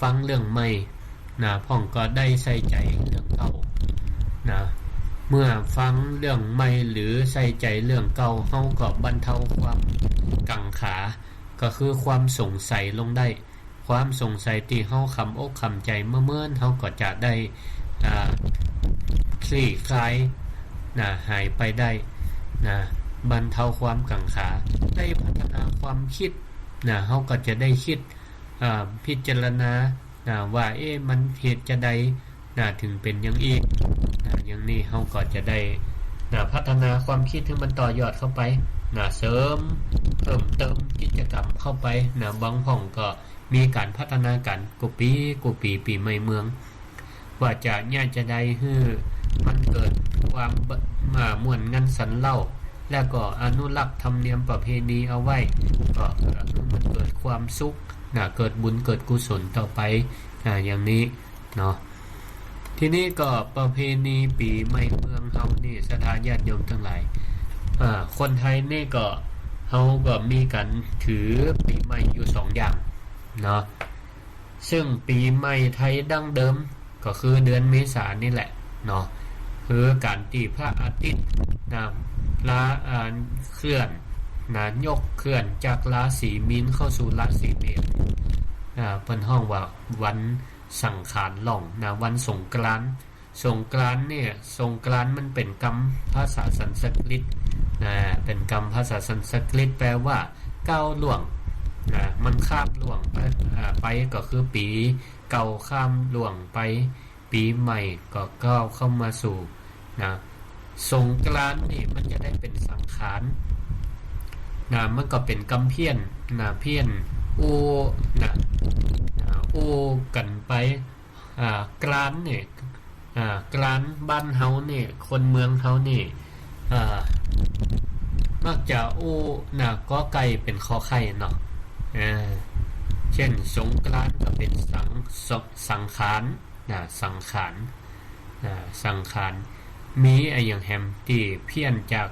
ฟังเรื่องใหม่นะพ่องก็ได้ใส่ใจเรื่องเก่านะเมื่อฟังเรื่องใหม่หรือใส่ใจเรื่องเก่าเฮาก็บรรเทาความกังขาก็คือความสงสัยลงได้ความสงสัยที่เฮาคำอกคำใจเมื่อเฮาก็จะได้คลี่คลายหายไปได้นะบรรเทาความกังขาได้พัฒนาความคิดเฮาก็จะได้คิดพิจารณาว่ามันเหตุจะใดถึงเป็นอย่างอีกอย่างนี้เฮาก็จะได้พัฒนาความคิดให้มันต่อยอดเข้าไปเสริมเพิ่มเติมกิจกรรมเข้าไปบางห้องก็มีการพัฒนากันกูปีปีใหม่เมืองว่าจะย่าจะได้ให้มันเกิดความม่วนงันสันเล่าแล้วก็อนุรักษ์ธรรมเนียมประเพณีเอาไว้ก็มันเกิดความสุขเกิดบุญเกิดกุศลต่อไปอย่างนี้เนาะทีนี้ก็ประเพณีปีใหม่เมืองเฮานี่ศรัทธาญาติโยมทั้งหลายคนไทยนี่ก็เฮาก็มีกันถือปีใหม่อยู่2อย่างเนาะซึ่งปีใหม่ไทยดั้งเดิมก็คือเดือนเมษายนนี่แหละเนาะคือการที่พระอาทิตย์เคลื่อนยกเคลื่อนจากราศีมีนเข้าสู่ราศีเมษเพิ่นฮ้องว่าวันสังขารหล่องวันสงกรานต์เนี่ยสงกรานต์มันเป็นคำภาษาสันสกฤตเป็นคำภาษาสันสกฤตแปลว่าก้าวล่วงมันข้ามล่วงไปก็คือปีเก่าข้ามล่วงไปปีใหม่ก็ก้าวเข้ามาสู่สงกรานต์นี่มันจะได้เป็นสังขารมันก็เป็นกำเพี้ยนเพี้ยนอู้กันไปกรานเนี่ยกรานบ้านเฮาเนี่ยคนเมืองเฮานี่มักจะก็ไก่เป็นคอไข่เนาะเช่นสงกรานต์ก็เป็นสังขารสังขารมีอย่างแฮมที่เพี้ยนจาก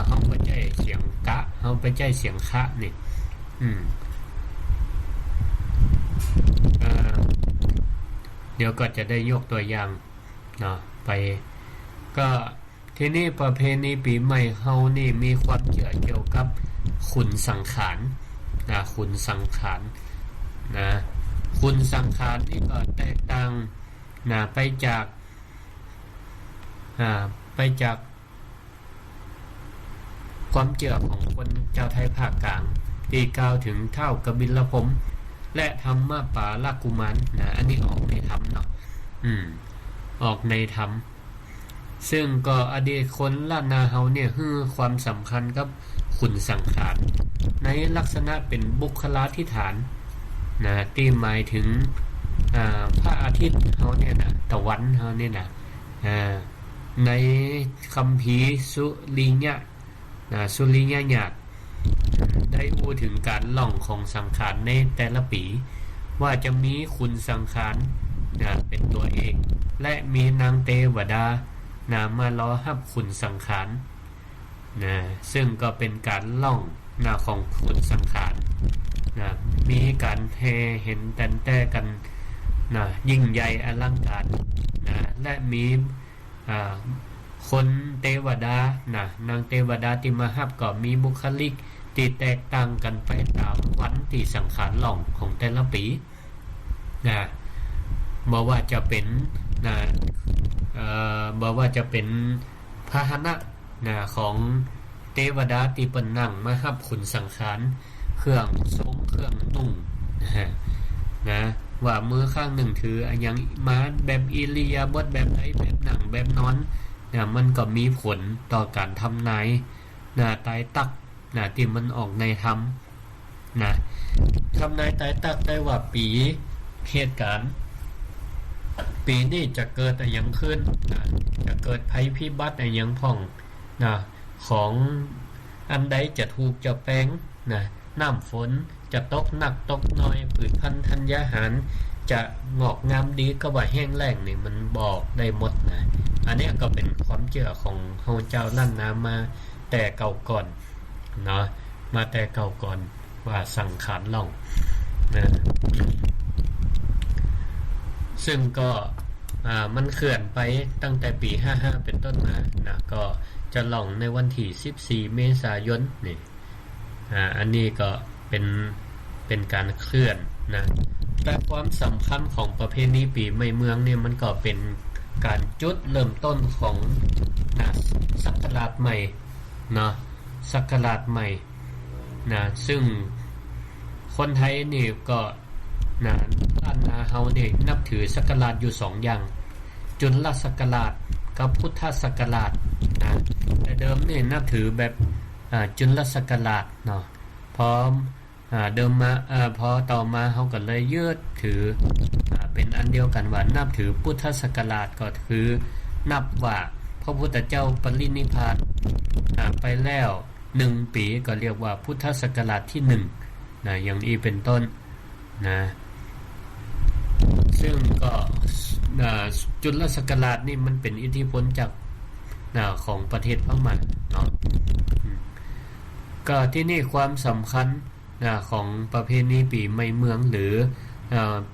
เฮาไปใจเสียงกะเฮาไปใจเสียงคะนี่เดี๋ยวก็จะได้ยกตัวอย่างเนาะไปก็ทีนี้ประเพณีปีใหม่เฮานี่มีความเกี่ยวกับขุนสังขารขุนสังขารขุนสังขารนี่ก็แตกต่างไปจากความเชื่อของคนเจ้าไทยภาคกลางที่กล่าวถึงเท่ากบิลพรหมและธรรมปาลกุมารอันนี้ออกในธรรมเนาะออกในธรรมซึ่งก็อดีตคนล้านนาเฮาเนี่ยให้ความสำคัญกับขุนสังขารในลักษณะเป็นบุคลาธิฐานที่หมายถึงพระอาทิตย์เฮาเนี่ยตะวันเฮาเนี่ยในคัมภีร์สุริยะญาติได้พูดถึงการล่องของสังขารในแต่ละปีว่าจะมีคุณสังขารเป็นตัวเองและมีนางเทวดามารอรับคุณสังขารซึ่งก็เป็นการล่องของคุณสังขารมีการแห่เห็นแต่กันยิ่งใหญ่อลังการและมีคนเทวดานางเทวดาที่มารับก็มีบุคลิกที่แตกต่างกันไปตามวันที่สังขารหล่องของแต่ละปีบ่ว่าจะเป็นพาหนะของเทวดาที่เปิ้นนั่งมารับขุนสังขารเครื่องทรงเครื่องนุ่งว่ามือข้างหนึ่งถืออันยังมาแบบอิริยาบถแบบไหนแบบนั่งแบบนอนมันก็มีผลต่อการทำนายตายตักที่มันออกในธรรมทำนายตายตักได้ว่าปีเหตุการณ์ปีนี้จะเกิดอะไรอย่างขึ้นจะเกิดภัยพิบัติอะไรอย่างพ่องของอันใดจะถูกจะแปลงน้ำฝนจะตกหนักตกน้อยพืชพันธุ์ธัญญาหารจะงอกงามดีก็ว่าแห้งแล้งนี่มันบอกได้หมดอันนี้ก็เป็นความเชื่อของเฮาเจ้าล้านนามาแต่เก่าก่อนมาแต่เก่าก่อนว่าสังขารหล่อง ซึ่งก็มันเคลื่อนไปตั้งแต่ปี55เป็นต้นมานะก็จะล่องในวันที่14เมษายนนี่อันนี้ก็เป็นการเคลื่อนนะแต่ความสำคัญของประเพณีปีใหม่เมืองเนี่ยมันก็เป็นการจุดเริ่มต้นของศักราชใหม่เนาะศักราชใหม่นะซึ่งคนไทยนี่ก็ล้านนาเฮานี่นับถือศักราชอยู่2อย่างจุลศักราชกับพุทธศักราชนะแต่เดิมนี่นับถือแบบจุลศักราชเนาะพร้อมเดิมมาพอต่อมาเฮาก็เลยยึดถือเป็นอันเดียวกันว่านับถือพุทธศักราชก็คือนับว่าพระพุทธเจ้าปรินิพพานไปแล้ว1ปีก็เรียกว่าพุทธศักราชที่1นะอย่างนี้เป็นต้นนะซึ่งก็จุลศักราชนี่มันเป็นอิทธิพลจากของประเทศพม่าเนาะก็ที่นี่ความสำคัญของประเพณีปีใหม่เมืองหรือ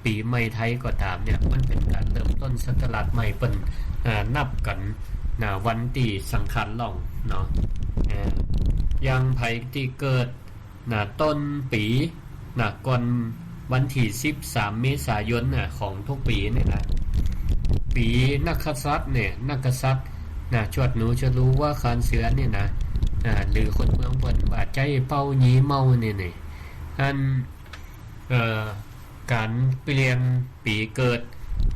ปีใหม่ไทยก็ตามเนี่ยมันเป็นการเริ่มต้นศักราชใหม่เปิ้นนับกันวันที่สังขารล่องเนาะอย่างไผที่เกิดต้นปีก่อนวันที่13เมษายนของทุกปีเนี่ยนะปีนักกษัตริย์เนี่ยนักกษัตริย์ชวดหนูจะรู้ว่าคานเสือเนี่ยนะหรือคนเมืองเพิ่นว่าใจเป้าหยีเมาเนี่ยอันการเปลี่ยนปีเกิด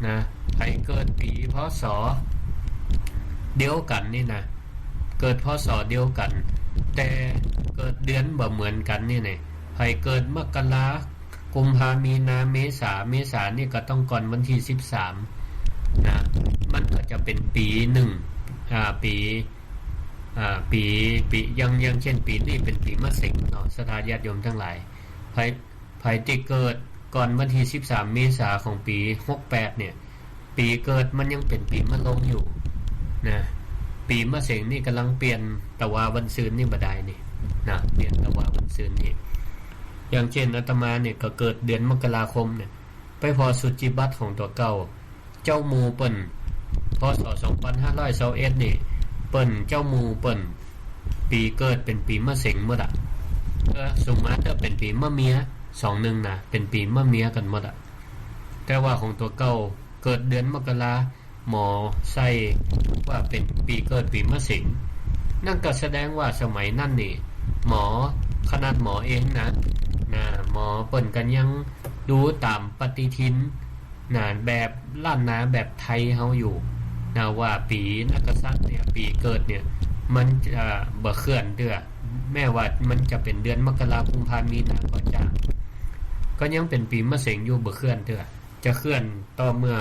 นะไผเกิดปีพศเดียวกันนี่นะเกิดพศเดียวกันแต่เกิดเดือนบ่เหมือนกันนี่นะไผเกิดมกรากุมภามีนาเมษานี่ก็ต้องก่อนวันที่13นะมันก็จะเป็นปี1ปียังเช่นปีนี้เป็นปีมะเส็งเนาะสถาญาติโยมทั้งหลายไผที่เกิดก่อนวันที่13เมษาของปี68เนี่ยปีเกิดมันยังเป็นปีมะโรงอยู่นะปีมะเส็งนี่กำลังเปลี่ยนตะวาวันซืนนี่บ่ได้นี่นะเปลี่ยนตะวาวันซืนนี่อย่างเช่นอาตมาเนี่ยก็เกิดเดือนมกราคมเนี่ยไปพอสุจิบัตรของตัวเก่าเจ้าหมู่เปิ้นพศ2521นี่เปิ้นเจ้าหมู่เปิ้นปีเกิดเป็นปีมะเส็งหมดสมมาถ้าเป็นปีมะเมีย21นะเป็นปีมะเมียกันหมดแต่ว่าของตัวเก่าเกิดเดือนมกราหมอใส่ว่าเป็นปีเกิดปีมะเส็งนั่นก็แสดงว่าสมัยนั้นนี่หมอขนาดหมอเองนะหมอเปิ้นกันยังดูตามปฏิทินแบบล้านนาแบบไทยเฮาอยู่ว่าปีนักกษัตริย์เนี่ยปีเกิดเนี่ยมันจะบ่เคลื่อนเด้อแม้ว่ามันจะเป็นเดือนมกราคมกุมภาพันธ์มีนาก็ยังเป็นปีมะเส็งอยู่บ่เคลื่อนเด้อจะเคลื่อนต่อเมื่อ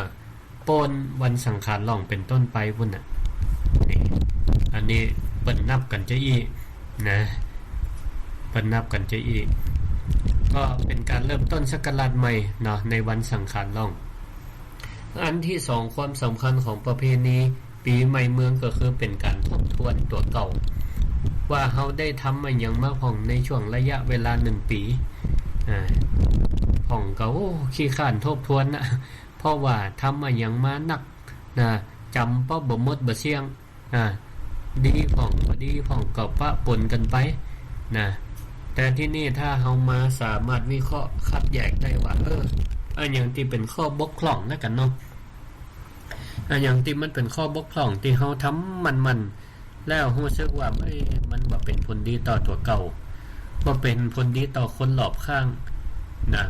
โปนวันสังขารล่องเป็นต้นไปพุ่นน่ะนี่อันนี้เปิ้นนับกันจะอีนะเปิ้นนับกันจะอีก็เป็นการเริ่มต้นศักราชใหม่เนาะในวันสังขารล่องอันที่2ความสำคัญของประเพณีปีใหม่เมืองก็คือเป็นการทบทวนตัวเก่าว่าเฮาได้ทำมาหยังมาของในช่วงระยะเวลา1ปีของก็ขี้ข้านทบทวนนะเพราะว่าทำมาหยังมานักจำเป้าบ่หมดบ่เสี่ยงดีของบ่ดีของก็ปะปนกันไปแต่ที่นี่ถ้าเฮามาสามารถวิเคราะห์คัดแยกได้ว่าอันอย่างที่เป็นข้อบกพร่องนะกันเนาะอันอย่างที่มันเป็นข้อบกพร่องที่เฮาทำมันแล้วรู้สึกว่ามันบ่เป็นผลดีต่อตัวเก่าบ่เป็นผลดีต่อคนรอบข้าง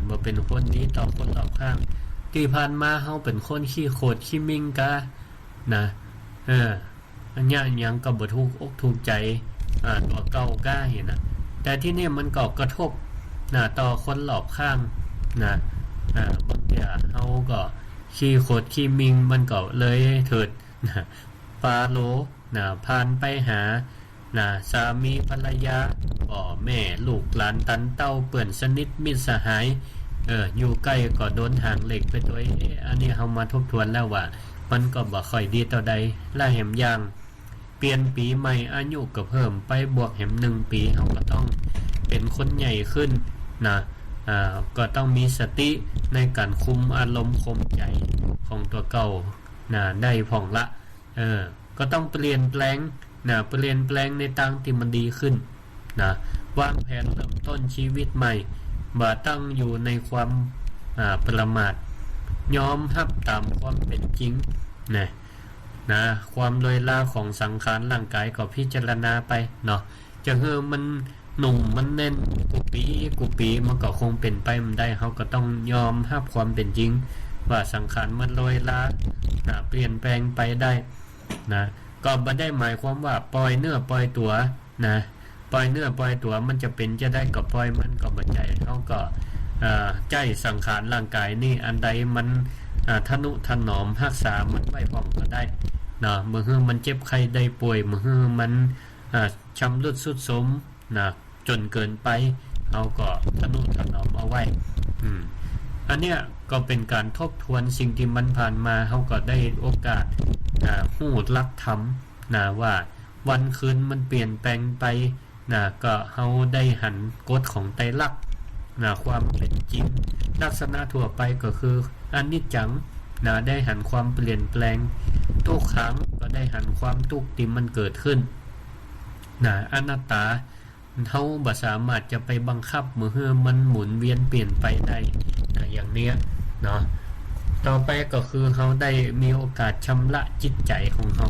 บ่เป็นผลดีต่อคนรอบข้างที่ผ่านมาเฮาเป็นคนขี้โคตรขี้มิงกะอันเนี้ยยังก็บ่ถูกอกถูกใจตัวเก่ากะเห็นแต่ที่นี่มันก็กระทบต่อคนรอบข้างบางทีเฮาก็ขี้โคตรขี้มิงมันก็เลยเถิดปาโลผ่านไปหาสามีภรรยาพ่อแม่ลูกหลานตันเต้าเปื้อนสนิทมิตรสหายอยู่ใกล้ก็โดนหางเหล็กไปตัวอันนี้เฮามาทบทวนแล้วว่ามันก็บ่ค่อยดีต่อใดและแหมอย่างเปลี่ยนปีใหม่อายุก็เพิ่มไปบวกแหม1ปีเฮาก็ต้องเป็นคนใหญ่ขึ้นก็ต้องมีสติในการคุมอารมณ์คุมใจ ของตัวเก่านะได้ผ่องละก็ต้องเปลี่ยนแปลงนะเปลี่ยนแปลงในทางที่มันดีขึ้นนะวางแผนเริ่มต้นชีวิตใหม่บ่ตั้งอยู่ในความประมาทยอมรับตามความเป็นจริงนะความลอยล่าของสังขารร่างกายก็พิจารณาไปเนาะจะมันหนุ่มมันแน่นกูปีมันก็คงเป็นไปมันได้เฮาก็ต้องยอมรับความเป็นจริงว่าสังขารมันลอยล่าเปลี่ยนแปลงไปได้นะก็บ่ได้หมายความว่าปล่อยเนื้อปล่อยตัวนะปล่อยเนื้อปล่อยตัวมันจะเป็นจะได้ก็ปล่อยมันก็บ่ใจเฮาก็ใจสังขารร่างกายนี่อันใดมันทนุถนอมรักษามันไว้พร้อมก็ได้นะเมื่อมันเจ็บไข้ได้ป่วยเมื่อมันชำรุดทรุดโทรมนะจนเกินไปเฮาก็ทนุถนอมเอาไว้อันเนี้ยก็เป็นการทบทวนสิ่งที่มันผ่านมาเฮาก็ได้โอกาสฮู้หลักธรรมนะว่าวันคืนมันเปลี่ยนแปลงไปนะก็เฮาได้หันกฎของไตรลักษณ์นะความเป็นจริงลักษณะทั่วไปก็คืออนิจจังนะได้หันความเปลี่ยนแปลงทุกครั้งก็ได้หันความทุกข์ที่มันเกิดขึ้นนะอนัตตาเฮาบ่สามารถจะไปบังคับเมื่อมันหมุนเวียนเปลี่ยนไปได้นะอย่างเนี้ยเนาะต่อไปก็คือเฮาได้มีโอกาสชำระจิตใจของเฮา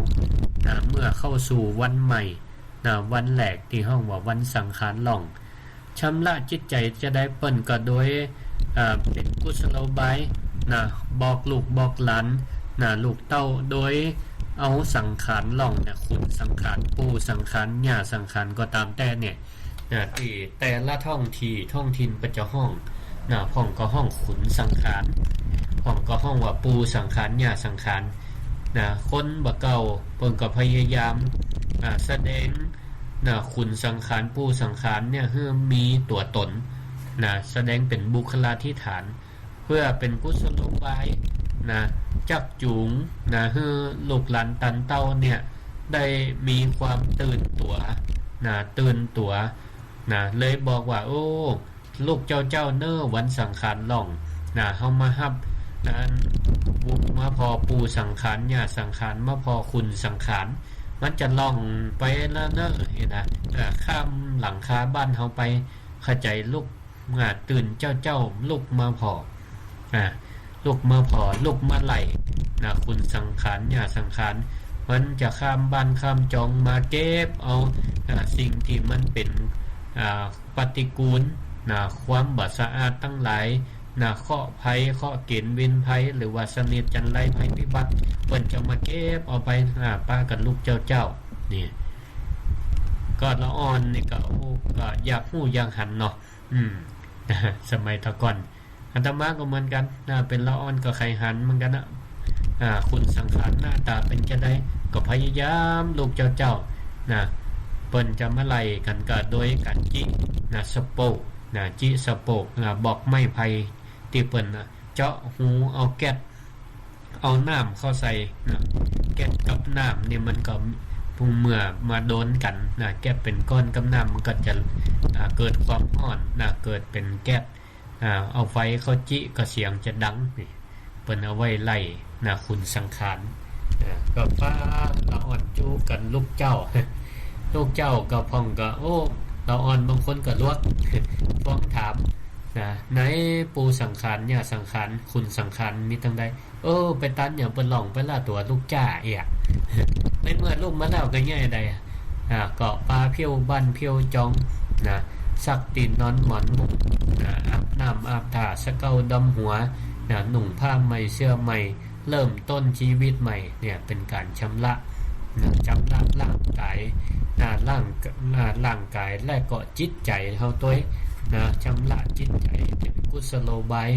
นะเมื่อเข้าสู่วันใหม่นะวันแรกที่เฮาว่าวันสังขารหล่องชำระจิตใจจะได้เปิ้นก็โดยเป็นกุศโลบายนะบอกลูกบอกหลานนะลูกเต้าโดยเอาสังขารหล่องเนี่ยคุณสังขารปูสังขารหญ้าสังขารก็ตามแต่เนี่ยนะที่แต่ละท้องถิ่นประจห้องนะห้องก็ห้องขุนสังขารห้องก็ห้องว่าปูสังขารหญ้าสังขารนะคนบ่เก่าเพิ่นก็พยายามแสดงนะคุณสังขารปูสังขารเนี่ยให้มีตัวตนนะแสดงเป็นบุคลาธิฐานเพื่อเป็นกุศโลบายนะจักจูงนะให้ลูกหลานตันเต้าเนี่ยได้มีความตื่นตัวนะนะเลยบอกว่าโอ้ลูกเจ้าเน้อวันสังขารหล่องนะเฮามารับนะมาพอปูสังขารหญ้าสังขารมาพอคุณสังขารมันจะล่องไปแล้วเนอะนะข้ามหลังคาบ้านเฮาไปเข้าใจลูกตื่นเจ้าลูกมาพอลูกมาพอลูกมาไหลนะคุณสังขารหญ้าสังขารมันจะข้ามบ้านข้ามจองมาเก็บเอาสิ่งที่มันเป็นปฏิกูลนะความบ่สะอาดทั้งหลายนะเคราะห์ภัยเคราะห์เกณฑ์เวรภัยหรือว่าสนิทจันไรภัยพิบัติเพิ่นจะมาเก็บเอาไปป้ากับลูกเจ้านี่ก็ละอ่อนนี่ก็อยากฮู้อยากหันเนาะสมัยตะก่อนอาตมาก็เหมือนกันเป็นละอ่อนก็ไข่หันเหมือนกันนะคุณสังขารหน้าตาเป็นจะได้ก็พยายามลูกเจ้านะเปิ้นจะมาไล่กันก็โดยการจินะสโปกนะจิสโปกบอกไม้ไผ่ที่เปิ้นเจาะหูเอาแก๊สเอาน้ำเข้าใส่นะแก๊สกับน้ำนี่มันก็เมื่อมาโดนกันนะแก๊สเป็นก้อนกับน้ำมันก็จะเกิดความร้อนนะเกิดเป็นแก๊สเอาไฟเข้าจิก็เสียงจะดังนี่เปิ้นเอาไว้ไล่นะคุณสังขารก็ป้าละอ่อนจูกันลูกเจ้าก็พ่องก็โอ้ละอ่อนบางคนก็ลวกฟ้องถามนะไหนปูสังขารเนี่ยสังขารคุณสังขารมีตั้งใดไปตันอย่างเปิ้นหล่องไปล่าตัวลูกจ้าในเมื่อลูกมาแล้วก็ง่ายใดเกาะปลาเพี้ยวบ้านเพี้ยวจองนะสักตีนนอนหมอนมุงอาบน้ำอาบท่าสะเกาดำหัวหนุ่งผ้าใหม่เสื้อใหม่เริ่มต้นชีวิตใหม่เนี่ยเป็นการชำระร่างกายร่างกายและก็จิตใจเฮาตัวชำระจิตใจเป็นกุศโลบาย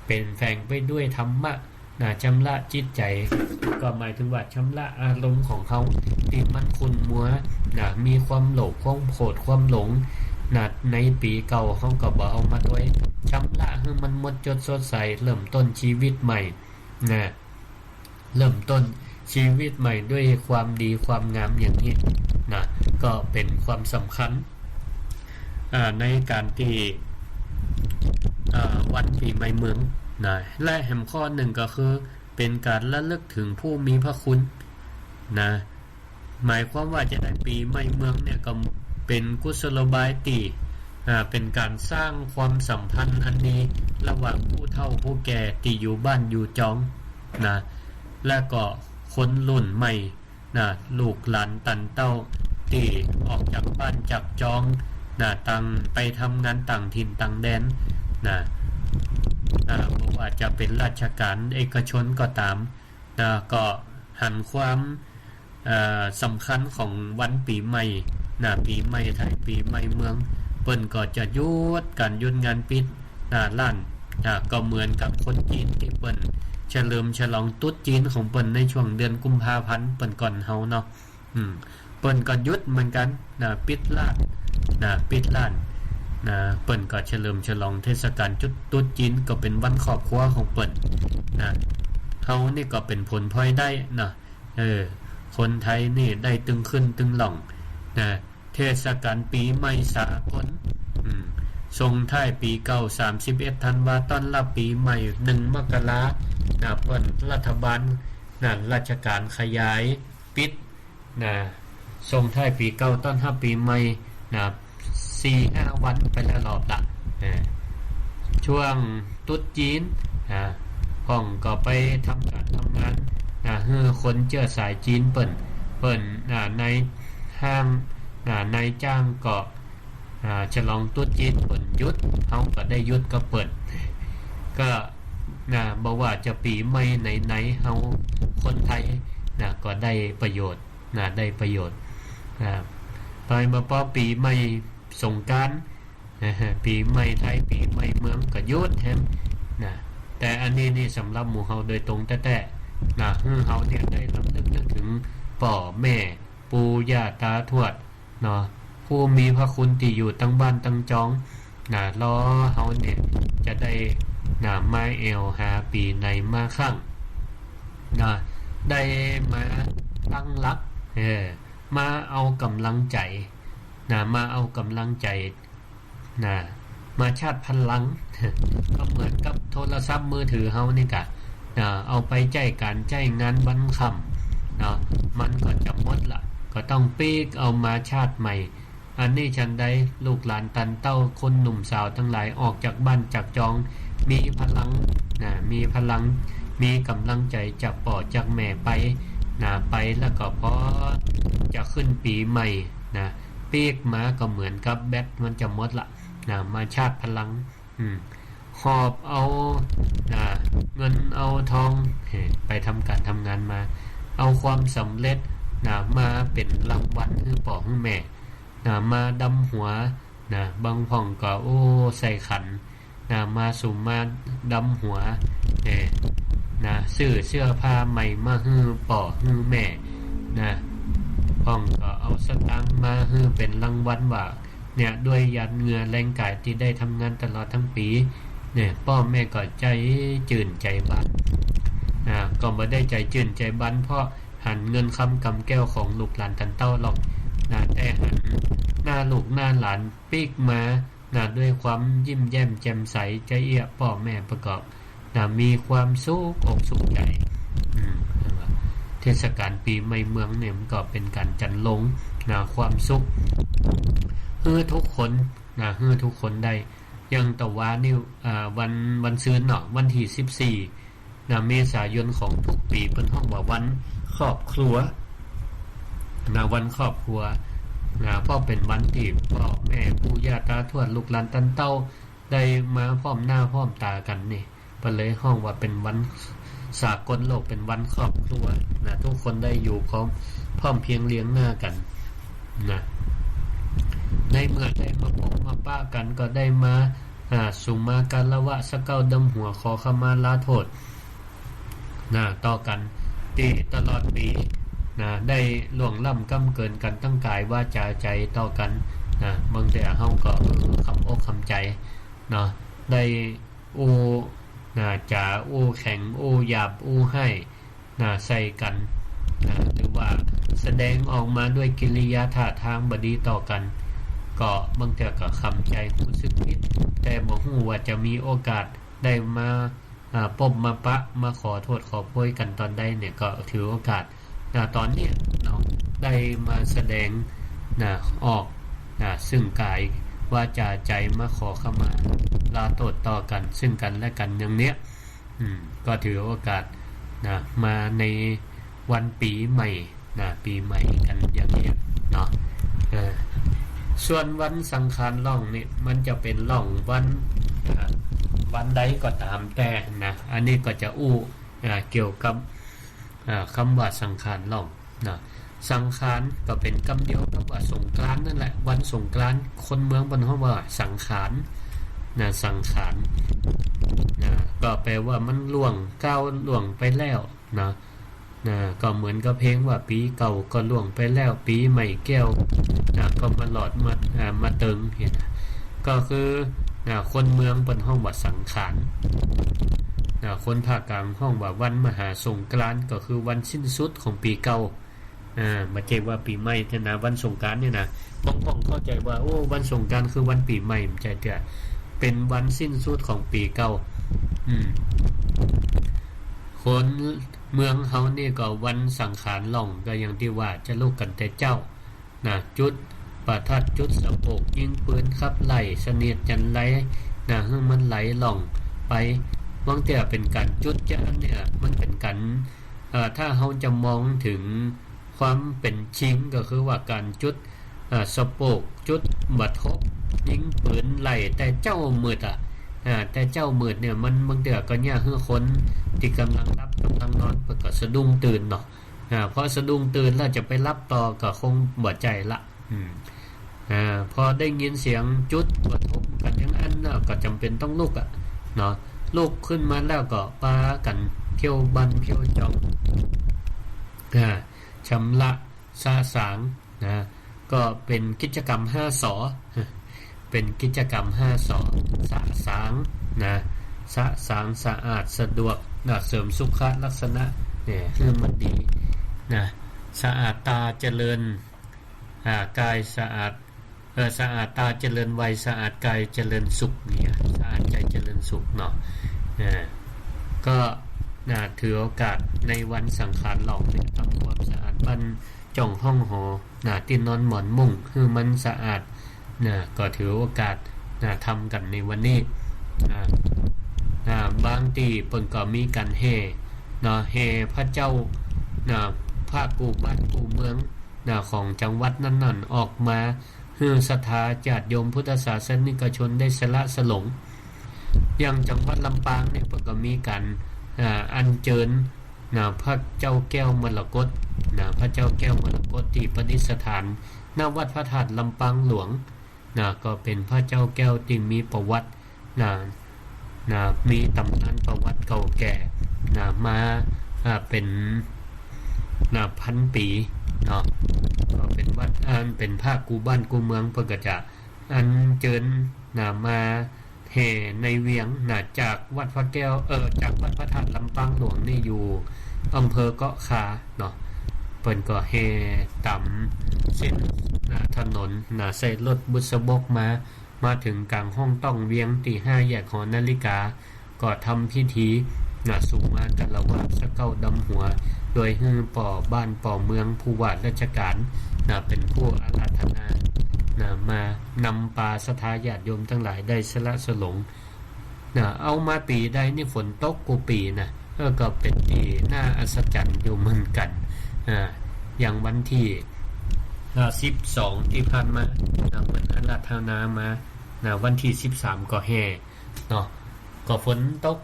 เป็นแฝงไปด้วยธรรมะชำระจิตใจก็หมายถึงว่าชำระอารมณ์ของเขาที่มันขุ่นมัวมีความโลภความโกรธความหลงในปีเก่าเฮาก็บ่เอามาด้วยชำระให้มันหมดจดสดใสเริ่มต้นชีวิตใหม่เริ่มต้นชีวิตใหม่ด้วยความดีความงามอย่างนี้ก็เป็นความสำคัญในการที่วันปีใหม่เมือง นะและแห่งข้อหนึ่งก็คือเป็นการระลึกถึงผู้มีพระคุณนะหมายความว่าจะได้ปีใหม่เมืองเนี่ยก็เป็นกุศโลบายตีเป็นการสร้างความสัมพันธ์อันนี้ระหว่างผู้เฒ่าผู้แก่ที่อยู่บ้านอยู่จองนะและก็คนรุ่นใหม่นะลูกหลานตันเต้าที่ออกจากบ้านจากจองนะต่างไปทำงานต่างถิ่นต่างแดนนะเพราะว่าจะเป็นราชการเอกชนก็ตามนะก็หันความสำคัญของวันปีใหม่นะปีใหม่ไทยปีใหม่เมืองเปิ้นก็จะหยุดการหยุดงานปิดร้านก็เหมือนกับคนจีนที่เปิ้นเฉลิมฉลองตรุษจีนของเปิ้นในช่วงเดือนกุมภาพันธ์เปิ้นก่อนเฮาเนาะเปิ้นก็หยุดเหมือนกันปิดร้านปิดร้านเปิ้นก็เฉลิมฉลองเทศกาลจุดตรุษจีนก็เป็นวันครอบครัวของเปิ้นเฮานี่ก็เป็นผลพลอยได้นะคนไทยนี่ได้ตึงขึ้นตึงหล่องเทศกาลปีใหม่สากลส่งท้ายปีเก่า31ธันวาต้อนรับปีใหม่1มกราคมเปิ้นรัฐบาลราชการขยายปิดส่งท้ายปีเก่าต้อนรับปีใหม่4-5 วันไปแล้วรอบละช่วงตรุษจีนห้องก็ไปทำการทำงานให้คนเชื้อสายจีนเปิ้นในห้างนายจ้างก็ฉลองตรุษจีนเปิ้นหยุดเฮาก็ได้หยุดก็เปิ้นก็บ่ว่าจะปีใหม่ไหนๆเฮาคนไทยก็ได้ประโยชน์ได้ประโยชน์ไปมาพอปีใหม่สงกรานต์ปีใหม่ไทยปีใหม่เมืองก็หยุดแฮมแต่อันนี้นี่สำหรับหมู่เฮาโดยตรงแต่เฮาเนี่ยได้รำลึกนึกถึงพ่อแม่ปู่ย่าตาทวดเนาะผู้มีพระคุณที่อยู่ตั้งบ้านตั้งจองรอเฮาเนี่ยจะได้มาแอวหาปีในมาครั้งได้มาตั้งรักมาเอากำลังใจมาเอากำลังใจมาชาติพลัง ก็เหมือนกับโทรศัพท์มือถือเฮานี่กะเอาไปใจการใจงานวันค่ำมันก็จะหมดละก็ต้องปีกเอามาชาติใหม่อันนี้ฉันได้ลูกหลานตันเต้าคนหนุ่มสาวทั้งหลายออกจากบ้านจากจองมีพลังมีพลังมีกำลังใจจากพ่อจากแม่ไปไปแล้วก็พอจะขึ้นปีใหม่ปีกมาก็เหมือนกับแบตมันจะหมดละมาชาติพลังหอบเอาเงินเอาทองไปทำการทำงานมาเอาความสำเร็จมาเป็นรางวัลให้พ่อให้แม่มาดำหัวบางพ่องก็ใส่ขันมาสุ่มมาดำหัวซื้อเสื้อผ้าใหม่มาให้พ่อให้แม่พ่องก็เอาสตางค์มาให้เป็นรางวัลว่าเนี่ยด้วยหยาดเหงื่อแรงกายที่ได้ทำงานตลอดทั้งปีเนี่ยพ่อแม่ก็ใจจื่นใจบันก็บ่ได้ใจจื่นใจบันเพราะหันเงินคำกำแก้วของลูกหลานตันเต้าหรอกแต่หันหน้าลูกหน้าหลานปีกมาด้วยความยิ้มแย้มแจ่มใสใจเอี้ยพ่อแม่ประกอบมีความสุขอกสุขใจเทศกาลปีใหม่เมืองเนี่ยมันก็เป็นการจันลงความสุขให้ทุกคนให้ทุกคนได้ยังตะวันนี่วันซื้อเนาะวันที่14เมษายนของทุกปีเป็นห้องว่าวันครอบครัววันครอบครัวเพราะเป็นวันที่พ่อแม่ปู่ย่าตาทวดลูกหลานตันเต้าได้มาพร้อมหน้าพร้อมตากันนี่เพิ่นเลยห้องว่าเป็นวันสากลโลกเป็นวันครอบครัวทุกคนได้อยู่พร้อมเพียงเลี้ยงหน้ากันในเมื่อได้มาพบมาป้ากันก็ได้มาสุมาการละวะสะเก้าดำหัวขอขมาลาโทษต่อกันที่ตลอดปีได้ล่วงล้ำก้ำเกินกันตั้งกายว่าจาใจต่อกันบางแต่เฮาก็คำอกคำใจได้จ่าแข็งหยาบให้ใส่กันหรือว่าแสดงออกมาด้วยกิริยาท่าทางบดีต่อกันก็บางแต่ก็คำใจรู้สึกผิดแต่บ่ฮู้ว่าจะมีโอกาสได้มา ปมมาปะมาขอโทษขอโพยกันตอนใดเนี่ยก็ถือโอกาสตอนนี้เนาะได้มาแสดงออกซึ่งกายวาจาใจมาขอเข้ามาลาโทษต่อกันซึ่งกันและกันอย่างเนี้ยก็ถือโอกาสมาในวันปีใหม่ปีใหม่กันอย่างนี้เนาะส่วนวันสังขารล่องนี่มันจะเป็นล่องวันใดก็ตามแต่นะอันนี้ก็จะเกี่ยวกับคำว่าสังขารล่องนะสังขารก็เป็นคำเดียวกับว่าสงกรานต์นั่นแหละวันสงกรานต์คนเมืองบ้านเฮาว่าสังขารสังขารก็แปลว่ามันล่วงก้าวล่วงไปแล้วนะก็เหมือนกับเพลงว่าปีเก่าก็ล่วงไปแล้วปีใหม่แก้วก็มาหลอดมาเติงเห็นก็คือคนเมืองบนห้องว่าสังขารคนภาคกลางห้องว่าวันมหาสงกรานต์ก็คือวันสิ้นสุดของปีเก่ามาเจว่าปีใหม่แต่นะวันสงกรานต์เนี่ยนะป้องเข้าใจว่าโอ้วันสงกรานต์คือวันปีใหม่มันใจเด้อเป็นวันสิ้นสุดของปีเก่าคนเมืองเฮานี่ก็วันสังขารล่องก็อย่างที่ว่าจะลูกกันแต่เจ้าจุดประทัดจุดสะโพกยิงปืนขับไล่เสนียดจันไรให้มันไหลล่องไปบางทีเป็นการจุดจะเนี่ยมันเป็นการถ้าเฮาจะมองถึงความเป็นจริงก็คือว่าการจุดสะโพกจุดบัดทบยิงปืนไล่แต่เจ้ามืดแต่เจ้ามืดเนี่ยมันบางทีก็เนี่ยคือคนที่กำลังรับกำลังนอนก็สะดุ้งตื่นเนาะพอสะดุ้งตื่นแล้วจะไปรับต่อก็คงบ่ใจละพอได้ยินเสียงจุดกระทบกันอย่างนั้นก็จำเป็นต้องลุกเนาะลุกขึ้นมาแล้วก็ปากันเที่ยวบันเที่ยวจ่องชำระสาสางก็เป็นกิจกรรม5สอเป็นกิจกรรม5สอสะสางสะสางสะอาดสะดวกเสริมสุขลักษณะเนี่ยคือมันดีสะอาดตาเจริญกายสะอาดสะอาดตาเจริญวัยสะอาดกายเจริญสุขเนี่ยสะอาดใจเจริญสุขเนาะก็ถือโอกาสในวันสังขารหลอกเนี่ยทำความสะอาดบ้านจ่องห้องหอที่นอนหมอนมุ้งคือมันสะอาดก็ถือโอกาสทำกันในวันนี้บางทีเพิ่นก็มีการแห่พระเจ้าภาคกูบ้านกูเมืองของจังหวัดนั้นๆออกมาให้ศรัทธาญาติโยมพุทธศาสนิกชนได้สละสลงอย่างจังหวัดลำปางเนี่ยเพิ่นก็มีการอัญเชิญพระเจ้าแก้วมรกตพระเจ้าแก้วมรกตที่ประดิษฐานณวัดพระธาตุลำปางหลวงก็เป็นพระเจ้าแก้วที่มีประวัติมีตำนานประวัติเก่าแก่มาเป็นพันปีเนาะก็เป็นวัดเป็นภาคกูบ้านกูเมืองเพิ่นก็จะอัญเชิญมาแห่ในเวียงจากวัดพระแก้วจากวัดพระธาตุลำปางหลวงนี่อยู่อำเภอเกาะคาเนาะเพิ่นก็แห่ตามเส้นถนนใส่รถบุษบกมาถึงกลางห้องต้องเวียงที่5แยกหอนาฬิกาก็ทำพิธีสู่มากันละว่าสะเก้าดำหัวโดยให้ป่อบ้านป่อเมืองผู้ว่าราชการเป็นผู้อาราธนามานำปาสถาญาติโยมทั้งหลายได้สละสลงเอามาปีใดนี่ฝนตกกูปีก็เป็นที่น่าอัศจรรย์อยู่เหมือนกันอย่างวันที่12ที่ผ่านมาเหมือนอาราธนามาวันที่13ก็แห่เนาะก็ฝนตก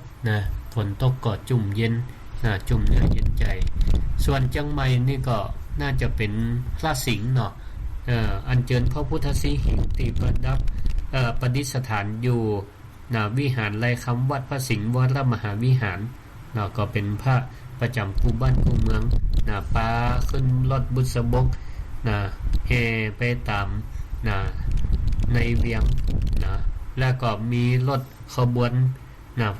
ฝนตกก็จุ่มเย็นจุ่มเนื้อเย็นใจส่วนจังใหม่นี่ก็น่าจะเป็นพระสิงห์เนาะอัญเชิญพระพุทธสิหิงค์ที่ประดับประดิษฐานอยู่วิหารไรคำวัดพระสิงห์วรมหาวิหารก็เป็นพระประจำกูบ้านกูเมืองปาขึ้นรถบุษบกแห่ไปตามในเวียงแล้วก็มีรถขบวน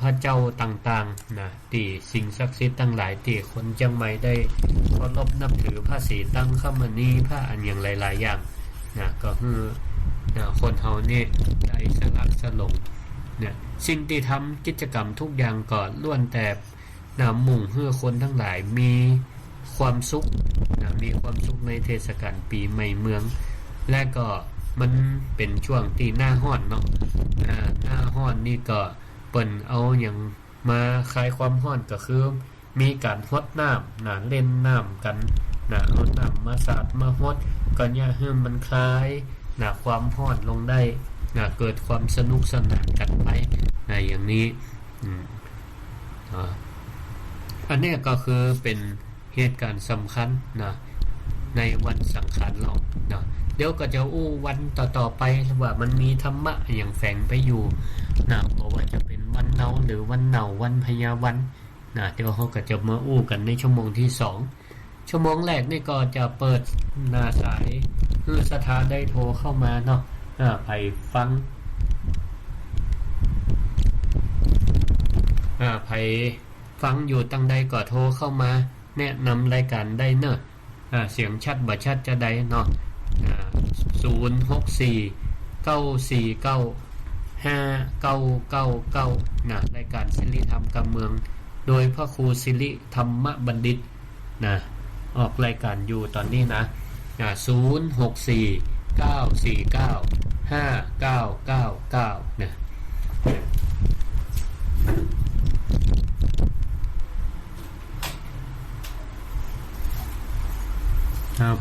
พระเจ้าต่างๆที่สิ่งศักดิ์สิทธิ์ทั้งหลายที่คนจังใหม่ได้เคารพนับถือพระศรีตั้งคมณีพระอันอย่างหลายๆอย่างก็คือคนเฮานี่ได้สละสลง เนี่ยสิ่งที่ทำกิจกรรมทุกอย่างก็ล้วนแต่มุ่งเพื่อคนทั้งหลายมีความสุขมีความสุขในเทศกาลปีใหม่เมืองและก็มันเป็นช่วงที่หน้าร้อนเนาะหน้าร้อนนี่ก็เปิ้นเอาอย่างมาคลายความร้อนก็คือมีการรดน้ำเล่นน้ำกันเอาน้ำมาสาดมารดก็อย่าให้มันคลายความร้อนลงได้เกิดความสนุกสนานกันไปอย่างนี้อันนี้ก็คือเป็นเหตุการณ์สำคัญในวันสังขารเราเดี๋ยวก็จะวันต่อๆไปว่ามันมีธรรมะอย่างแฝงไปอยู่เพราะว่าจะเป็นวันเนาหรือวันเหนาวันพญาวันเดี๋ยวเขาก็จะมากันในชั่วโมงที่2ชั่วโมงแรกนี่ก็จะเปิดสายคือสถานได้โทรเข้ามาเนาะไปฟังไปฟังอยู่ตั้งใดก็โทรเข้ามาแนะนำรายการได้เนอะเสียงชัดบ่ชัดจะได้เนาะ064-949-5999รายการศิริธรรมการเมืองโดยพระครูศิริธรรมบัณฑิตออกรายการอยู่ตอนนี้นะ064-949-5999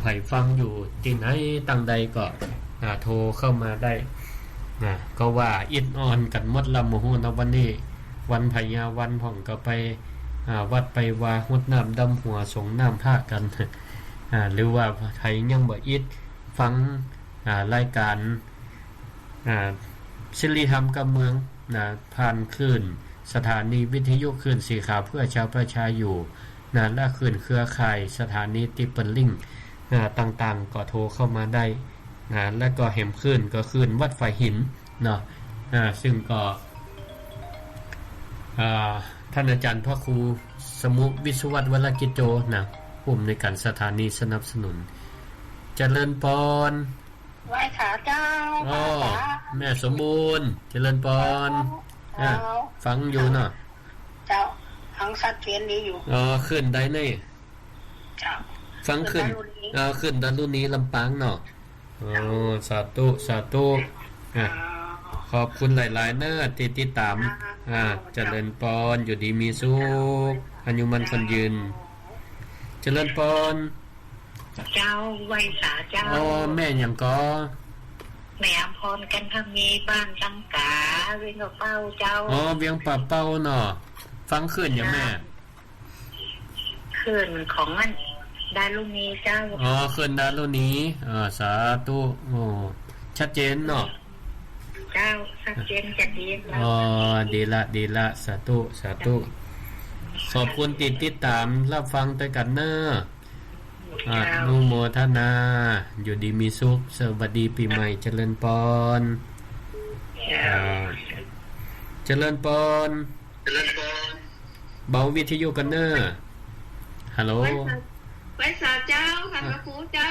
ไผ่ฟังอยู่ที่ไหนตั้งใดก็โทรเข้ามาได้ก็ว่าอิดออนกันหมดละโมโหนะวันนี้วันพญาวันพ่องก็ไปวัดไปวาฮดน้ำดำหัวสงน้ำผ้ากันหรือว่าใครยังบ่อิดฟังรายการศิริธรรมกับเมืองผ่านคลื่นสถานีวิทยุคลื่นสีขาวเพื่อชาวประชาอยู่และคลื่นเครือข่ายสถานีติเปิลลิงต่างๆก็โทรเข้ามาได้และก็แหมคลื่นก็คลื่นวัดไฟหินเนาะซึ่งก็ท่านอาจารย์พระครูสมุวิศวัตวรกิจโจผู้อำนวยการสถานีสนับสนุนเจริญพรไหว้ขาเจ้าแม่สมบูรณ์เจริญพรฟังอยู่เนาะเจ้าฟังสัตว์เทียนนี้อยู่ขึ้นได้ในเจ้าฟังขึ้นขึ้นดารุณีลำปางเนาะสาธุสาธุขอบคุณหลายๆเนอะที่ติดตามเจริญพรอยู่ดีมีสุขอายุมันคนยืนเจริญพรเจ้าไว้สาเจ้าแม่หยังก็แม่อำพรกันทำมีบ้านตังกาเวียงป่าเป้าเจ้าเวียงป่าเป้าเนาะฟังขึ้นอย่างแม่ขึ้นของมันดารุณีเจ้าขึ้นดารุณีสาธุชัดเจนเนาะเจ้าชัดเจนจะดีดีละสาธุสาธุขอบคุณติดตามรับฟังด้วยกันเนอะนุโมทนาอยู่ดีมีสุขสวัสดีปีใหม่เจริญพรเจริญพรเบาวิทยุกันเนอะฮัลโหลไว้สาเจ้าค่ะพระครูเจ้า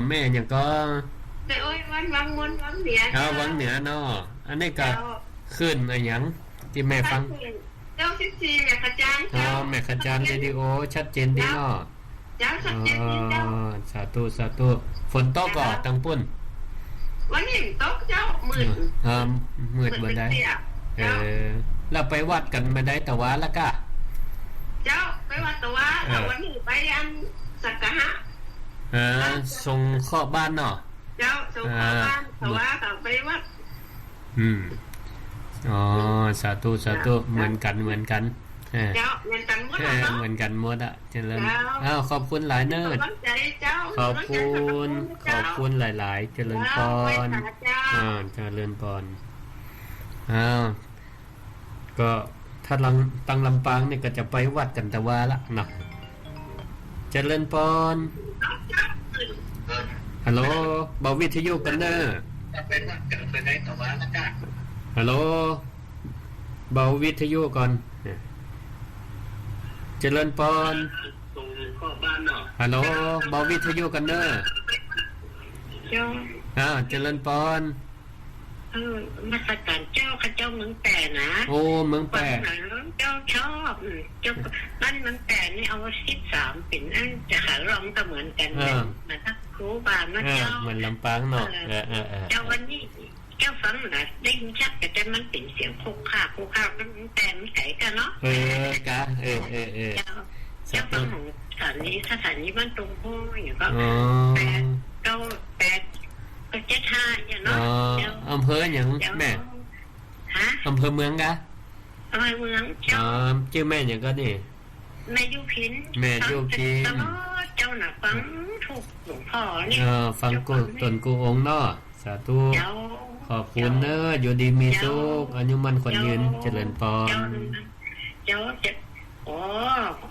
แม่หยังก็แต่โอ้ยวังมนวังเหนือวังเหนือเนาะอันนี้ก็ขึ้นอะไรหยังที่แม่ฟังเจ้า14แม่ขจารเจ้าแม่ขจารเรดิโอชัดเจนดีเนาะเจ้าชัดเจนดีเจ้าสาธุสาธุฝนตกก่อตังปุ่นวันนี้ตกเจ้ามืดบ่ได้เราไปวัดกันมาได้แต่ว่าละกะเจ้าไปวัดแต่ว่าวันนี้ไปอันสักกะฮะส่งข้อบ้านเนาะเจ้าส่งข้อบ้านแต่ว่าไปวัดสาธุสาธุเหมือนกันเจ้าเหมือนกันหมดเหมือนกันหมดเจริญขอบคุณหลายเนิดขอบคุณหลายๆเจริญพรเจริญพรก็ถ้าตังลำปางนี่ก็จะไปวัดกันแต่ว่าละเนาะเจริญพรฮัลโหลเบาวิทยุกันเนอะฮัลโหลเบาวิทยุก่อนเจริญพรฮัลโหลเบาวิทยุกันเนอะเจริญพร มาสการเจ้าข้าเจ้าเมืองแต่นะ โอ้เมืองแปะ เจ้าชอบเจ้าบ้านเมืองแต่นี่เอา13เป็นอันจะหาร้องก็เหมือนกันนะถ้าครูบามาเจ้า เหมือนลำปางเนาะเจ้าวันนี้เจ้าฟังนะได้ยินชัดแต่มันเป็นเสียงโคกข้าวมันแต่มันไก่กันเนาะกะเจ้าฟังของสถานีบ้านตรงพ่ออย่างก็8ก็75อย่างเนาะอำเภออย่างแม่อำเภอเมืองกะอำเภอเมืองเจ้าชื่อแม่อย่างก็นี่แม่ยุพินเจ้าน่ะฟังถูกหลวงพ่อนี่ฟังกูตนกูองค์เนาะสาธุขอบคุณเนอะอยู่ดีมีสุขอายุมั่นขวัญยืนเจริญพรเจ้า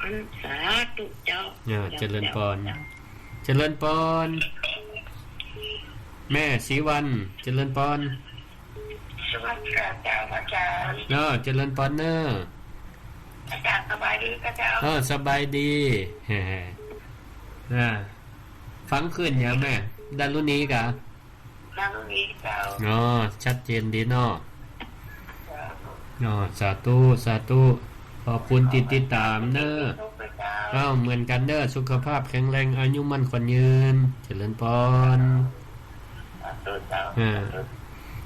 อันสาธุเจ้าเจริญพรเจริญพรแม่ศรีวันเจริญพรสวัสดีครับเจ้าอาจารย์เจริญพรเนอะอาจารย์สบายดีครับเจ้าสบายดีฟังขึ้นอย่างแม่ดันรุ่นนี้กะดันรุ่นนี้เจ้าชัดเจนดีเนาะสาธุขอบคุณติดตามเนอะเหมือนกันเด้อสุขภาพแข็งแรงอายุมั่นขวัญยืนเจริญพร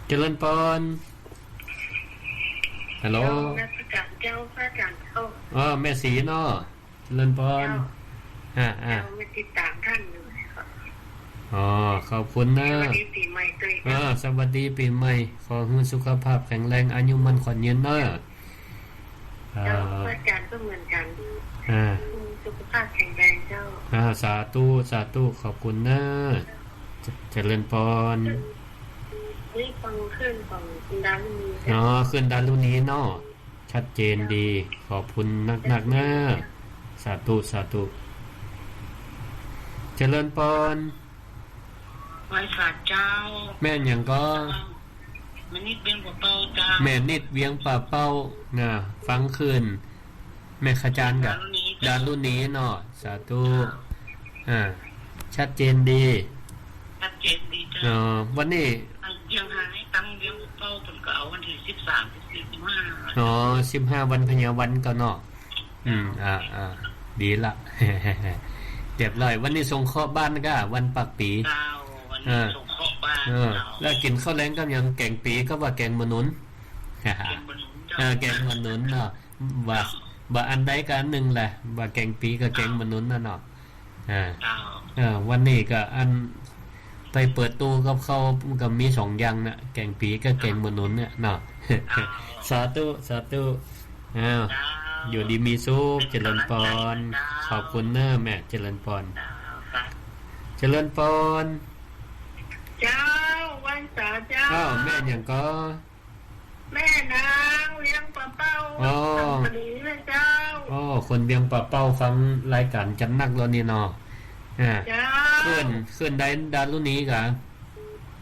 เจริญพรฮัลโหลแม่ศรีเนาะเจริญพรมาติดตามท่านอยู่ขอบคุณนะสวัสดีปีใหม่ด้วยสวัสดีปีใหม่ขอให้สุขภาพแข็งแรงอายุมั่นขวัญยืนเนาะเจ้าอาจารย์ก็เหมือนกันสุขภาพแข็งแรงเจ้าสาธุขอบคุณนะเจริญพรนี่ฟังขึ้นของดารุณีขึ้นดารุณีเนาะชัดเจนดีขอบคุณนักๆนะสาธุเจริญพรไว้สาเจ้าแม่อย่างก็แม่นิดเวียงป่าเป้าจ้าแม่นิดเวียงป่าเป้าฟังขึ้นแม่ขจารย์กับดารุณีเนาะสาธุชัดเจนดีจ้าวันนี้ยังหายตั้งเวียงป่าเป้าผมก็เอาวันที่13 15วันพญาวันก็เนาะดีละเรียบร้อยวันนี้ส่งเคราะห์บ้านก็วันปักปีวันนี้ส่งเคราะห์บ้านแล้วกินข้าวแล้งก็ยังแกงปีก็ว่าแกงมะนุนแกงมะนุนเนาะว่าอันใดก็อันนึงแหละว่าแกงปีกับแกงมะนุนน่ะเนาะวันนี้ก็อันไปเปิดตู้กับเขาก็มี2อย่างน่ะแกงปีกับแกงมะนุนเนี่ยเนาะสาธุอยู่ดีมีสุขเจริญพรขอบคุณเนอะแม่เจริญพรเจริญพรเจ้าวันสาเจ้าแม่อย่างก็แม่นางเวียงป่าเป้าดีเลยเจ้าคนเวียงป่าเป้าฟังรายการจำนักแล้วนี่เนาะขึ้นได้ดารุนี้กะ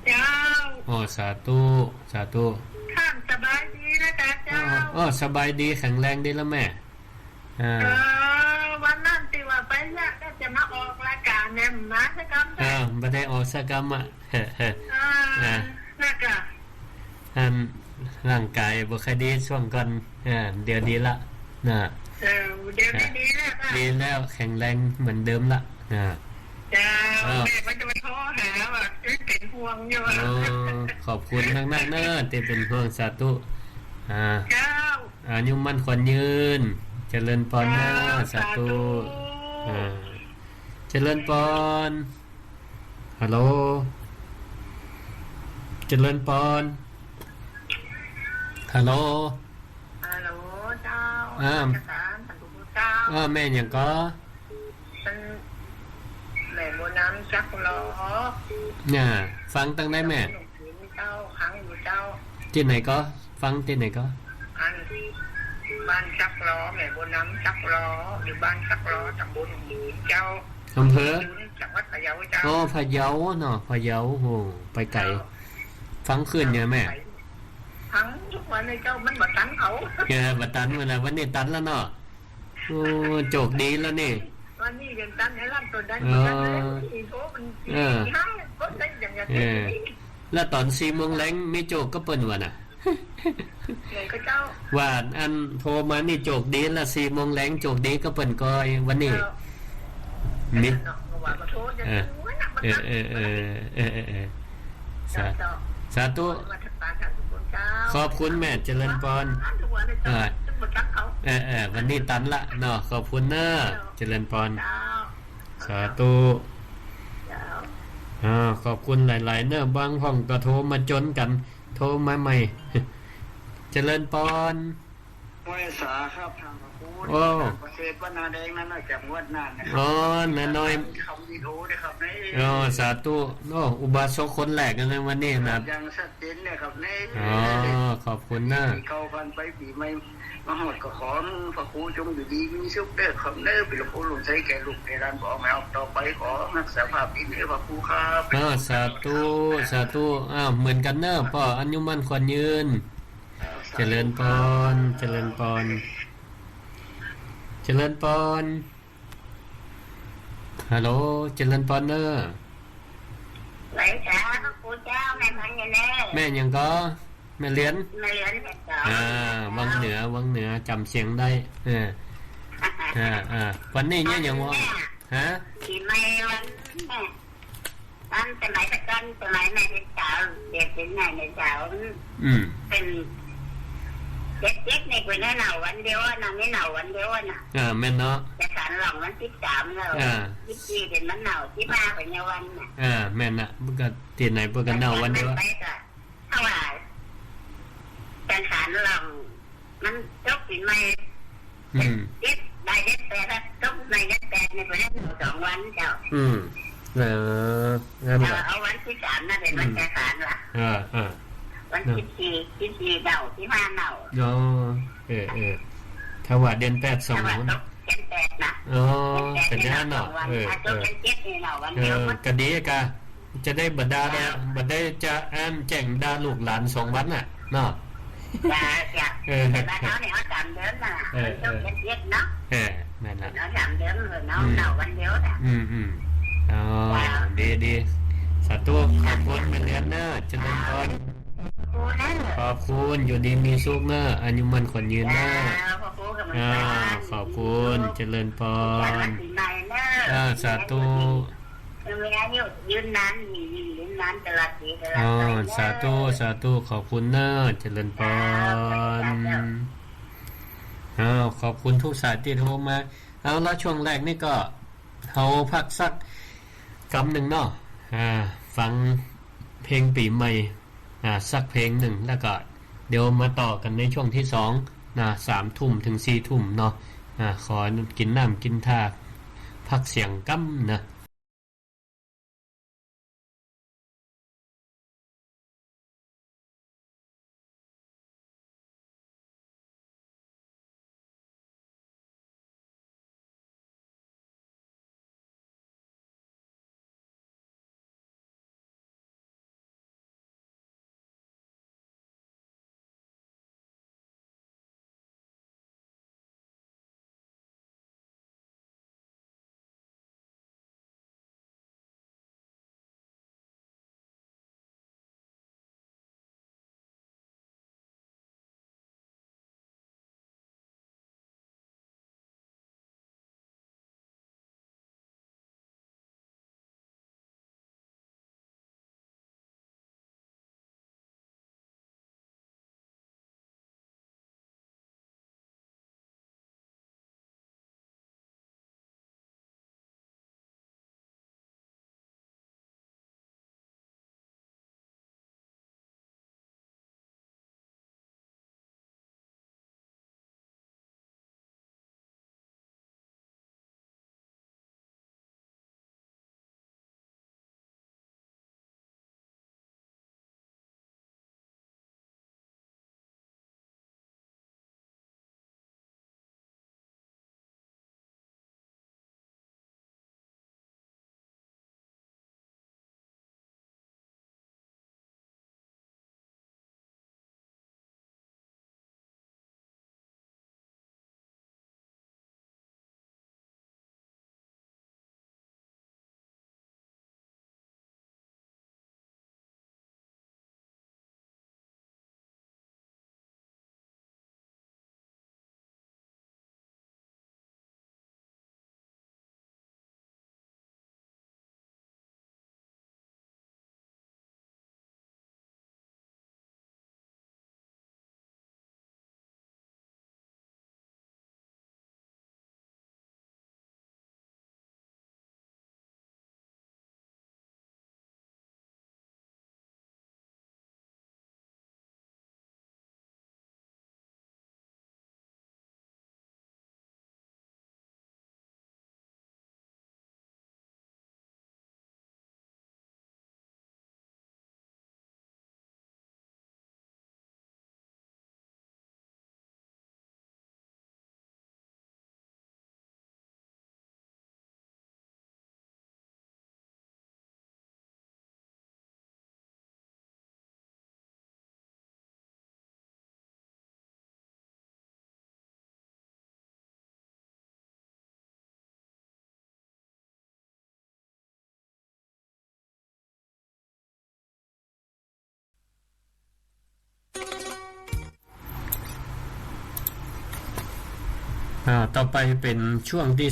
เจ้าสาธุท่านสบายดีนะจ๊ะเจ้าสบายดีแข็งแรงดีแล้วแม่วันนั้นที่ว่าไปเนี่ยก็จะมาออกรายการแนมนะสักคำไม่ได้ออกสักคำน่ากะร่างกายบ่ค่อยดีช่วงก่อนเดี๋ยวดีละนะเดี๋ยวดีแล้วดีแล้วแข็งแรงเหมือนเดิมละจ้าแม่มันจะมาโทรหาว่าเป็นห่วงอยู่ขอบคุณนักๆเนอะที่เป็นห่วงสาธุเจ้าอายุมั่นขวัญยืนเจริญพรนะสาธุเจริญพรฮัลโหลเจริญพรฮัลโหลเจ้าแม่อย่างก็แม่โบน้ำจักรอฟังตั้งได้แม่เจ้าขังอยู่เจ้าที่ไหนก็ฟังที่ไหนก็บ้านจักรอแม่โบน้ำจักรอหรือบ้านจักรอตำบลหินเจ้าอำเภอจังหวัดพะเยาเจ้าพะเยาเนาะพะเยาโหไปไกลฟังขึ้นเนี่ยแม่ทั้งทุกวันในเจ้ามันบัดตันเขาบัดตันเวลาวันนี้ตันแล้วเนาะโจกดีแล้วนี่วันนี้ยังตั้งให้ร่างตัวได้เหมือนกันเลยโถมันห้าก็ได้อย่างนี้ แล้วตอน4 โมงแลงมีโจกก็เปิ้นว่าน่ะ เลยก็เจ้าว่าอันโทรมานี่โจกดีละ4 โมงแลงโจกดีก็เปิ้นก้อยวันนี้นี่เออเออเออเออเออเออสาธุขอบคุณแม่เจริญพรเออวันนี้ตันละเนาะขอบคุณเน้อเจริญพรสาธุขอบคุณหลายๆเน้อบางห้องก็โทรมาจนกันโทรมาใหม่ เจริญพรห้วยสาครับทางพระพุทธ โอ้ ประเทศวนาแดงนั้นจากงวดนานนะครั อ๋อน้าน้อย คำวิดีโอนะครับใน อ๋อสาธุโอ้อุบาสกคนแรกกันเลยวันนี้นะ ยังชัดเจนเนี่ยครับใน อ๋อขอบคุณนะ เข้ากันไปปีใหม่มาหอดก็ขอพระครูจงอยู่ดีมีสุขเด้อครับเด้อเป็นหลวงปู่หลวงใจแก่ลูกในร้านบอกไม่เอาต่อไปขอรักษาภาพดีเด้อพระครูครับ สาธุสาธุเหมือนกันเนอะพ่ออายุมั่นขวัญยืนเจริญพรเจริญพรเจริญพรฮัลโหลเจริญพรเนอะ ไหลจ้าพระครูเจ้าแม่พันยังแน่ แม่ยังก็แม่เลี้ยน ไม่เลี้ยนเจ้าวังเหนือจำเสียงได้วันนี้เนี่ยยังว่าฮะ ที่ไม่วันแม่ตั้งแต่ไหนแต่กันแต่ไหนแม่เป็นสาวเด็กเป็นไงในสาวเป็นเด็กในคนนั้นหนาววันเดียวน่ะไม่หนาววันเดียวน่ะแม่เนาะจะสารหลงวัน13แล้ว14เป็นมันหนาว15เป็นวันน่ะแม่น่ะมันก็ที่ไหนเพิ่นก็หนาววันเดียวถ้าว่าจะสารหลงมันจบปีใหม่เด็ดได้เด็ดแต่ถ้าจบในเด็ดแต่ในคนนั้น2 วันเจ้างั้นล่ะเอาวันที่3น่ะเป็นวันจะสารล่ะวัน14เดา15เดาถ้าว่าเดือน8 2วันเดือน8น่ะเป็นอย่างนั้นเนาะจบเดือน7นี่เนาะวันเดียวก็ดีกะจะได้บ่ได้จะแจ้งด่าลูกหลาน2 วันน่ะเนาะจ้าแต่บ้านเฮาเนี่ยเฮา3 เดือนน่ะจบเดือน7เนาะแม่นล่ะเนาะ3 เดือนเนาะเดาวันเดียวน่ะอ๋อดีสาธุขอบคุณแม่เลี้ยนเนอะเจริญพรขอบคุณอยู่ดีมีสุขเนอะอายุมันขวัญยืนเนอะขอบคุณเจริญพรสาธุยืนนานตลอดปีตลอดสาธุขอบคุณเนอะเจริญพรขอบคุณทุกสายที่โทรมาแล้วช่วงแรกนี่ก็เฮาพักสักกำหนึ่งเนาะฟังเพลงปีใหม่สักเพลงหนึ่งแล้วก็เดี๋ยวมาต่อกันในช่วงที่2นะ3 ทุ่มถึง4 ทุ่มเนาะขอกินน้ำกินท่าพักเสียงกำนะ ต่อไปเป็นช่วงที่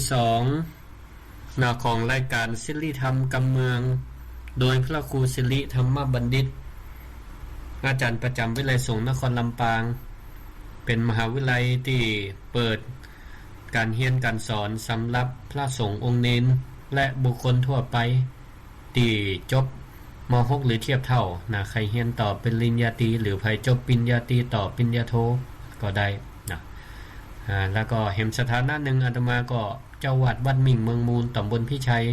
2ของรายการศิริธรรมกำเมืองโดยพระครูศิริธรรมบัณฑิตอาจารย์ประจำวิทยาลัยสงฆ์นครลำปางเป็นมหาวิทยาลัยที่เปิดการเรียนการสอนสำหรับพระสงฆ์องค์เน้นและบุคคลทั่วไปที่จบม.6 หรือเทียบเท่าใครเรียนต่อเป็นปริญญาตรีหรือใครจบปริญญาตรีต่อปริญญาโทก็ได้แล้วก็เห็นสถานะหนึ่งอาตมาก็เจ้าวัดวัดมิ่งเมืองมูลตำบลพิชัย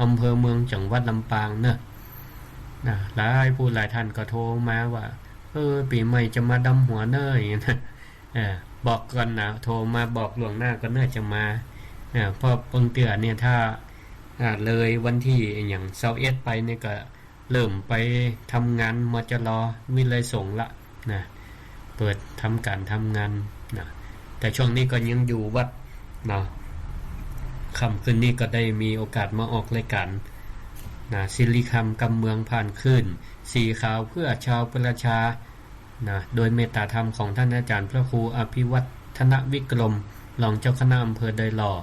อำเภอเมืองจังหวัดลำปางหลายผู้หลายท่านก็โทรมาว่าปีใหม่จะมาดำหัวเนยบอกก่อนโทรมาบอกล่วงหน้าก็เนื่อจะมาเพราะบางเตือเนี่ยถ้าเลยวันที่อย่าง21ไปเนี่ยก็เริ่มไปทำงานมจรวิไลสงฆ์ละเปิดทำการทำงานแต่ช่วงนี้ก็ยังอยู่วัดค่ำคืนนี้ก็ได้มีโอกาสมาออกรายการศิริธรรมกำเมืองผ่านคืนสีขาวเพื่อชาวประชาโดยเมตตาธรรมของท่านอาจารย์พระครูอภิวัฒนวิกรมรองเจ้าคณะอำเภอดอยหล่อ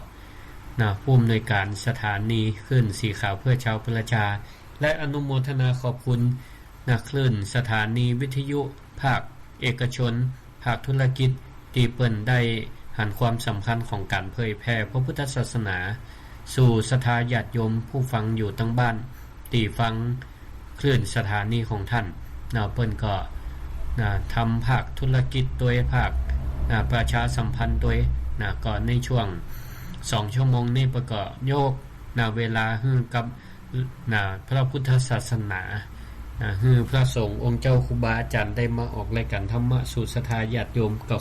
ผู้อำนวยการสถานีคลื่นสีขาวเพื่อชาวประชาและอนุโมทนาขอบคุณคลื่นสถานีวิทยุภาคเอกชนภาคธุรกิจที่เปิ้นได้หันความสำคัญของการเผยแพร่พระพุทธศาสนาสู่ศรัทธาญาติโยมผู้ฟังอยู่ทั้งบ้านที่ฟังคลื่นสถานีของท่านเปิ้นก็ทำภาคธุรกิจโดยภาคประชาสัมพันธ์โดยก่อนในช่วง2ชั่วโมงนี้ประกอบโยกเวลาฮื้อกับพระพุทธศาสนาฮื้อพระสงฆ์องค์เจ้าครูบาอาจารย์ได้มาออกรายการธรรมะสู่ศรัทธาญาติโยมก็